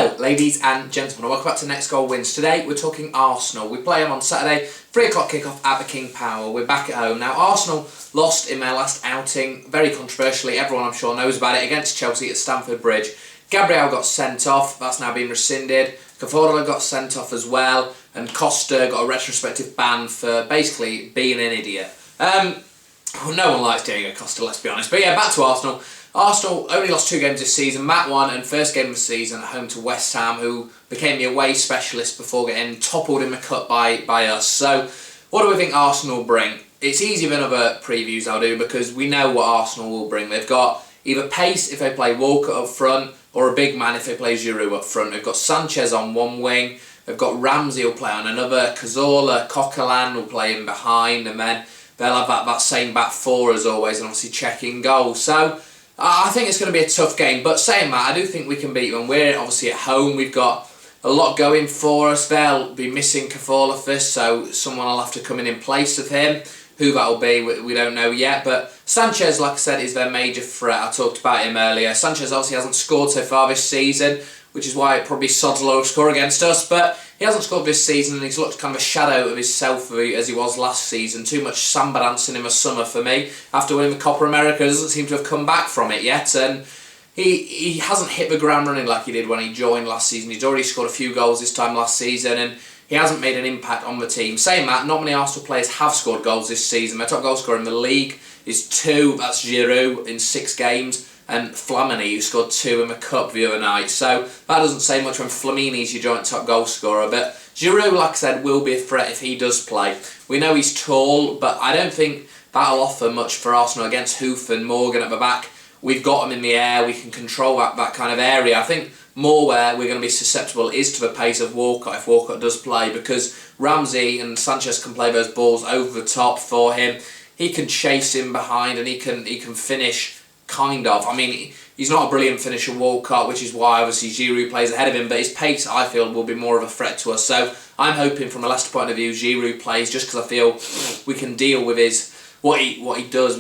Hello ladies and gentlemen, welcome back to Next Goal Wins. Today we're talking Arsenal. We play them on Saturday, 3 o'clock kickoff at the King Power. We're back at home. Now Arsenal lost in their last outing, very controversially, everyone I'm sure knows about it, against Chelsea at Stamford Bridge. Gabriel got sent off, that's now been rescinded. Cavani got sent off as well, and Costa got a retrospective ban for basically being an idiot. No one likes Diego Costa, let's be honest. But yeah, back to Arsenal. Arsenal only lost 2 games this season. Matt won, and first game of the season at home to West Ham, who became the away specialist before getting toppled in the cup by us. So, what do we think Arsenal will bring? It's easier than other previews I'll do because we know what Arsenal will bring. They've got either pace if they play Walker up front, or a big man if they play Giroud up front. They've got Sanchez on one wing, they've got Ramsey will play on another, Cazorla, Coquelin will play in behind, and then they'll have that same back four as always, and obviously checking goals. So, I think it's going to be a tough game, but saying that, I do think we can beat them. We're obviously at home, we've got a lot going for us. They'll be missing Cavani, so someone will have to come in place of him. Who that'll be, we don't know yet, but Sanchez, like I said, is their major threat. I talked about him earlier. Sanchez obviously hasn't scored so far this season, which is why it probably sods low score against us, but he hasn't scored this season and he's looked kind of a shadow of himself as he was last season. Too much samba dancing in the summer for me. After winning the Copa America, doesn't seem to have come back from it yet, and he hasn't hit the ground running like he did when he joined last season. He's already scored a few goals this time last season, and he hasn't made an impact on the team. Saying that, not many Arsenal players have scored goals this season. Their top goal scorer in the league is 2, that's Giroud, in 6 games. And Flamini, who scored 2 in the Cup the other night. So that doesn't say much when Flamini's your joint top goal scorer. But Giroud, like I said, will be a threat if he does play. We know he's tall, but I don't think that'll offer much for Arsenal against Hoof and Morgan at the back. We've got him in the air, we can control that kind of area. I think more where we're going to be susceptible is to the pace of Walcott if Walcott does play, because Ramsey and Sanchez can play those balls over the top for him. He can chase him behind and he can finish. Kind of. I mean, he's not a brilliant finisher, Walcott, which is why obviously Giroud plays ahead of him, but his pace, I feel, will be more of a threat to us. So I'm hoping from a Leicester point of view, Giroud plays just because I feel we can deal with his what he does.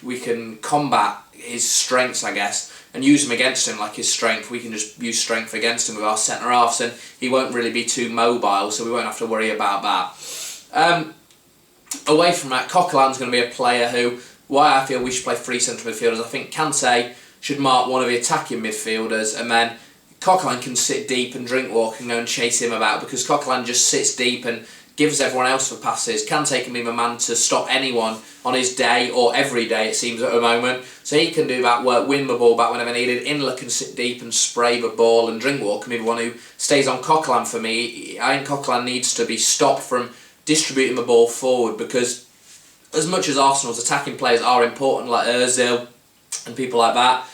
We can combat his strengths, I guess, and use them against him like his strength. We can just use strength against him with our centre halves, and he won't really be too mobile, so we won't have to worry about that. Away from that, Coquelin's going to be a player who. Why I feel we should play 3 central midfielders. I think Kante should mark one of the attacking midfielders, and then Coquelin can sit deep and Drinkwalk and go and chase him about, because Coquelin just sits deep and gives everyone else the passes. Kante can be the man to stop anyone on his day, or every day it seems at the moment. So he can do that work, win the ball back whenever needed. Inler can sit deep and spray the ball, and Drinkwalk can be the one who stays on Coquelin for me. I think Coquelin needs to be stopped from distributing the ball forward, because as much as Arsenal's attacking players are important, like Ozil and people like that,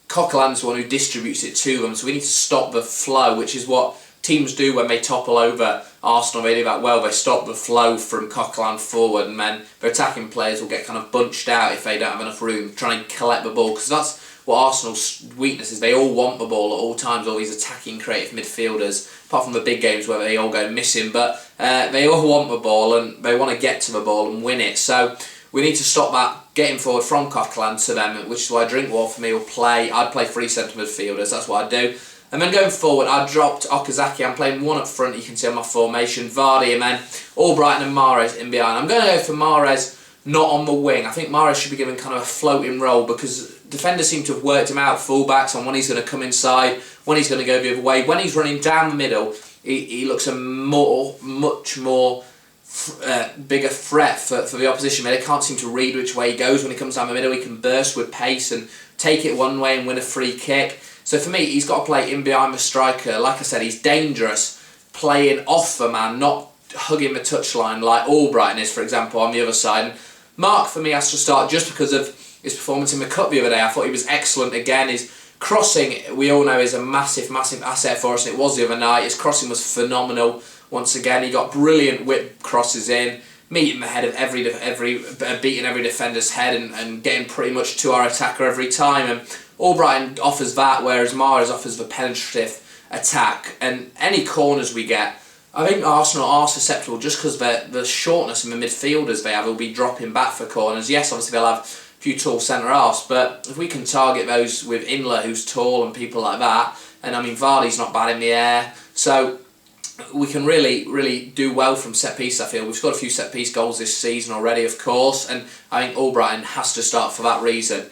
Coquelin's the one who distributes it to them, so we need to stop the flow, which is what teams do when they topple over Arsenal. They do that well, they stop the flow from Coquelin forward, and then their attacking players will get kind of bunched out if they don't have enough room, trying to collect the ball, because that's what Arsenal's weakness is. They all want the ball at all times, all these attacking creative midfielders, apart from the big games where they all go missing, but they all want the ball and they want to get to the ball and win it. So we need to stop that getting forward from Coquelin to them, which is why Drinkwalk for me will play. I'd play 3 centre midfielders, that's what I'd do. And then going forward, I dropped Okazaki. I'm playing 1 up front, you can see on my formation, Vardy, and then Albrighton and Mahrez in behind. I'm going to go for Mahrez not on the wing. I think Mahrez should be given kind of a floating role, because defenders seem to have worked him out, fullbacks, on when he's going to come inside, when he's going to go the other way. When he's running down the middle, he looks a much more bigger threat for the opposition. They can't seem to read which way he goes. When he comes down the middle, he can burst with pace and take it one way and win a free kick. So for me, he's got to play in behind the striker. Like I said, he's dangerous playing off the man, not hugging the touchline like Albrighton is, for example, on the other side. And Mark, for me, has to start just because of his performance in the Cup the other day. I thought he was excellent again. His crossing, we all know, is a massive asset for us, and it was the other night. His crossing was phenomenal. Once again, he got brilliant whip crosses in, meeting the head of beating every defender's head and getting pretty much to our attacker every time. And Albrighton offers that, whereas Mahrez offers the penetrative attack. And any corners we get, I think Arsenal are susceptible just because the shortness in the midfielders they have will be dropping back for corners. Yes, obviously they'll have few tall centre halves, but if we can target those with Inler, who's tall, and people like that, and I mean Vardy's not bad in the air, so we can really do well from set piece. I feel we've scored a few set piece goals this season already, of course, and I think Albrighton has to start for that reason.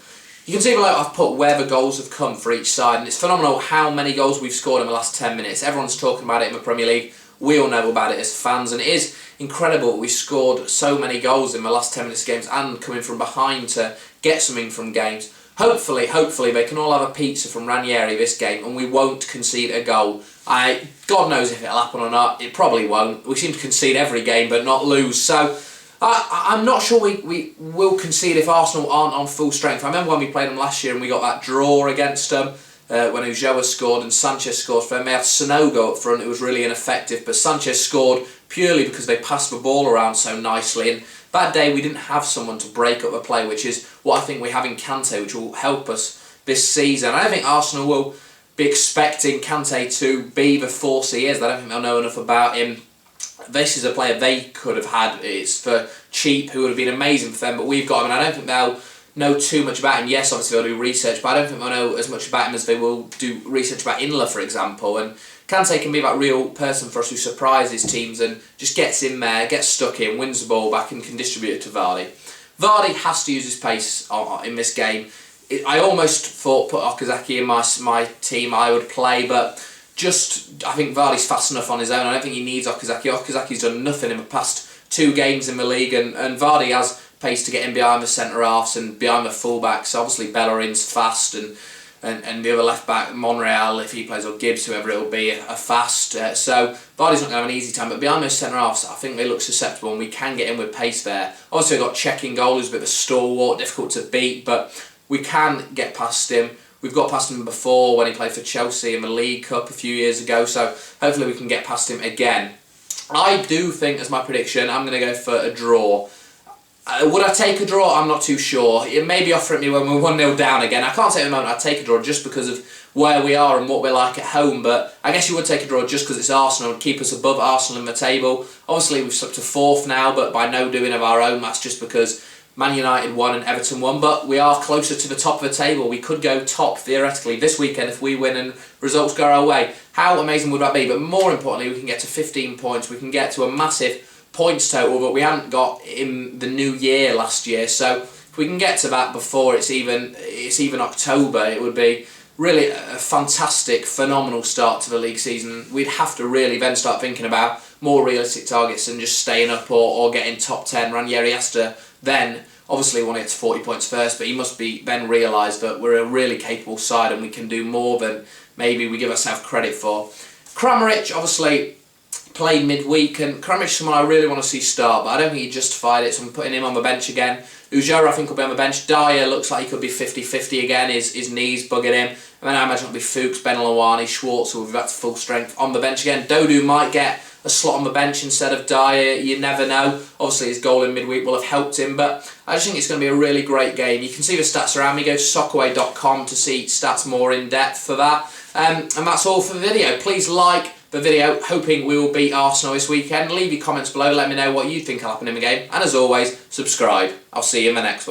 You can see below I've put where the goals have come for each side, and it's phenomenal how many goals we've scored in the last 10 minutes. Everyone's talking about it in the Premier League. We all know about it as fans, and it is incredible we scored so many goals in the last 10 minutes of games and coming from behind to get something from games. Hopefully they can all have a pizza from Ranieri this game and we won't concede a goal. God knows if it'll happen or not. It probably won't. We seem to concede every game but not lose. So I'm not sure we will concede if Arsenal aren't on full strength. I remember when we played them last year and we got that draw against them when Ulloa scored and Sanchez scored for them. They had Sanogo up front. It was really ineffective, but Sanchez scored purely because they passed the ball around so nicely. And that day we didn't have someone to break up the play, which is what I think we have in Kante, which will help us this season. I don't think Arsenal will be expecting Kante to be the force he is. I don't think they'll know enough about him. This is a player they could have had. It's for cheap, who would have been amazing for them, but we've got him, and I don't think they'll know too much about him. Yes, obviously they'll do research, but I don't think they'll know as much about him as they will do research about Inler, for example. And Kante can be that real person for us who surprises teams and just gets in there, gets stuck in, wins the ball back and can distribute it to Vardy. Vardy has to use his pace in this game. I almost thought put Okazaki in my team I would play, but I think Vardy's fast enough on his own. I don't think he needs Okazaki. Okazaki's done nothing in the past 2 games in the league, and Vardy has pace to get in behind the centre-halves and behind the full-backs. Obviously Bellerin's fast, and the other left-back, Monreal, if he plays, or Gibbs, whoever it will be, are fast. So Vardy's not going to have an easy time, but behind those centre-halves, I think they look susceptible and we can get in with pace there. Obviously we've got Cech in goal, who's a bit of a stalwart, difficult to beat, but we can get past him. We've got past him before when he played for Chelsea in the League Cup a few years ago, so hopefully we can get past him again. I do think, as my prediction, I'm going to go for a draw. Would I take a draw? I'm not too sure. It may be offering me when we're 1-0 down again. I can't say at the moment I'd take a draw just because of where we are and what we're like at home, but I guess you would take a draw just because it's Arsenal and keep us above Arsenal in the table. Obviously we've slipped to 4th now, but by no doing of our own. That's just because Man United won and Everton won, but we are closer to the top of the table. We could go top, theoretically, this weekend if we win and results go our way. How amazing would that be? But more importantly, we can get to 15 points. We can get to a massive points total that we hadn't got in the new year last year. So if we can get to that before it's even October, it would be really a fantastic, phenomenal start to the league season. We'd have to really then start thinking about more realistic targets than just staying up or getting top 10. Ranieri has to then obviously want to get to 40 points first, but he must be then realise that we're a really capable side and we can do more than maybe we give ourselves credit for. Kramaric obviously played midweek, and Kramaric is someone I really want to see start, but I don't think he justified it, so I'm putting him on the bench again. Ulloa I think will be on the bench. Dyer looks like he could be 50-50 again, his knees bugging him. And then I imagine it'll be Fuchs, Ben Lawani, Schwartz will be back to full strength on the bench again. Dodu might get a slot on the bench instead of Dyer, you never know. Obviously his goal in midweek will have helped him, but I just think it's going to be a really great game. You can see the stats around me. Go to soccerway.com to see stats more in depth for that. And that's all for the video. Please like the video, hoping we will beat Arsenal this weekend. Leave your comments below, let me know what you think will happen in the game. And as always, subscribe. I'll see you in the next one.